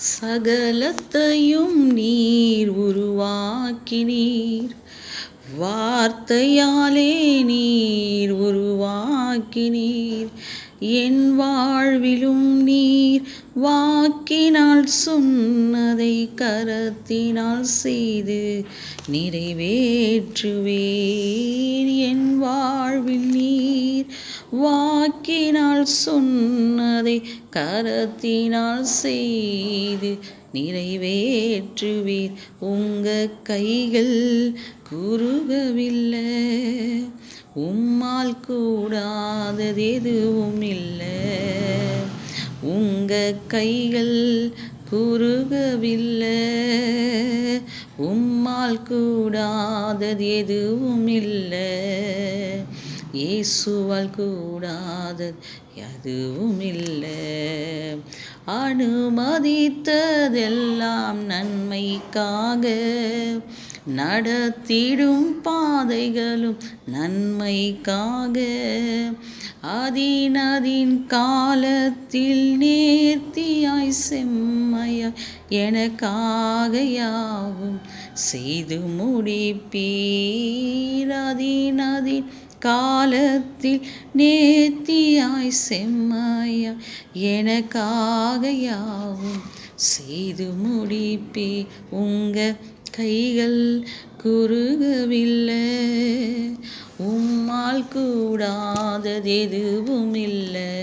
சகலத்தையும் நீர் உருவாக்கினீர். வார்த்தையாலே நீர் உருவாக்கினீர். என் வாழ்விலும் நீர் வாக்கினால் சொன்னதை கரத்தினால் செய்து நிறைவேற்றுவேன். என் வாழ்வில் நீர் வாக்கினால் சொன்னதை கரத்தினால் செய்து நிறைவேற்றுவீர். உங்க கைகள் குறுகவில்லை, உம்மால் கூடாதது எதுவும் இல்லை. உங்க கைகள் குறுகவில்லை, உம்மால் கூடாதது எதுவும் இல்லை. இயேசுவால் கூடாதது எதுவும் இல்லை. அனுமதித்ததெல்லாம் நன்மைக்காக, நடத்திடும் பாதைகளும் நன்மைக்காக. அதின் காலத்தில் நேர்த்தியாய் செம்மையாய் எனக்காக யாவும் செய்து முடிப்பீர். அதின் காலத்தில் நேர்த்தியாய் செம்மையாய் எனக்காக யாவும் செய்து முடிப்பீர். உங்க கைகள் குறுகவில்லை, உம்மால் கூடாதது எதுவும் இல்லை.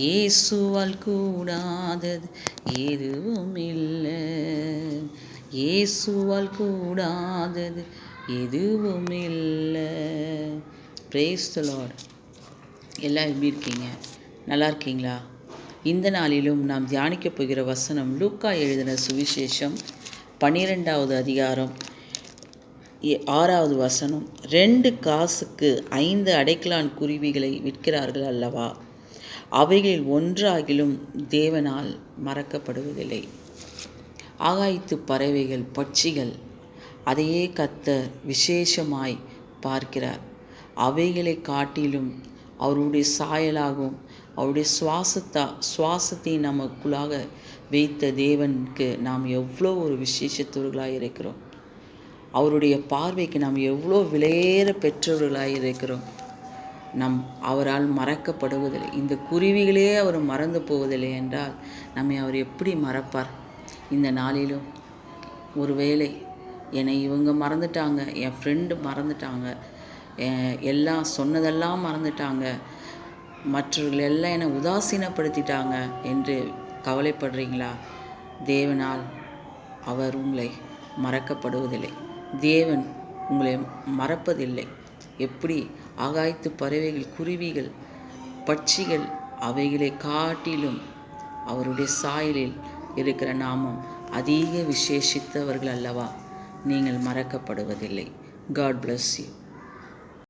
இயேசுவால் கூடாதது எதுவும் இல்லை. இயேசுவால் கூடாதது எதுவும் இல்லை. Praise the Lord. எல்லாம் எப்படி இருக்கீங்க? நல்லா இருக்கீங்களா? இந்த நாளிலும் நாம் தியானிக்கப் போகிற வசனம் லூக்கா எழுதின சுவிசேஷம் 12வது அதிகாரம் 6வது வசனம். 2 காசுக்கு 5 அடைக்கலான் குருவிகளை விற்கிறார்கள் அல்லவா? அவைகளில் ஒன்றாகிலும் தேவனால் மறக்கப்படுவதில்லை. ஆகாயத்து பறவைகள், பட்சிகள், அதையே கர்த்தர் விசேஷமாய் பார்க்கிறார். அவைகளை காட்டிலும் அவருடைய சாயலாகவும் அவருடைய சுவாசத்தை நமக்குள்ளாக வைத்த தேவனுக்கு நாம் எவ்வளோ ஒரு விசேஷத்தவர்களாக இருக்கிறோம். அவருடைய பார்வைக்கு நாம் எவ்வளோ விலையேற பெற்றவர்களாக இருக்கிறோம். அவரால் மறக்கப்படுவதில்லை. இந்த குருவிகளே அவர் மறந்து போவதில்லை என்றால் நம்மை அவர் எப்படி மறப்பார்? இந்த நாளிலும் ஒருவேளை என்னை இவங்க மறந்துட்டாங்க, என் ஃப்ரெண்டு மறந்துட்டாங்க, எல்லாம் சொன்னதெல்லாம் மறந்துட்டாங்க, மற்றவர்கள் எல்லாம் என்னை உதாசீனப்படுத்திட்டாங்க என்று கவலைப்படுறீங்களா? தேவனால் அவர் உங்களை மறக்கப்படுவதில்லை. தேவன் உங்களை மறப்பதில்லை. எப்படி? ஆகாயத்து பறவைகள், குருவிகள், பட்சிகள், அவைகளை காட்டிலும் அவருடைய சாயலில் இருக்கிற நாமும் அதிக விசேஷித்தவர்கள் அல்லவா? நீங்கள் மறக்கப்படுவதில்லை. God bless you.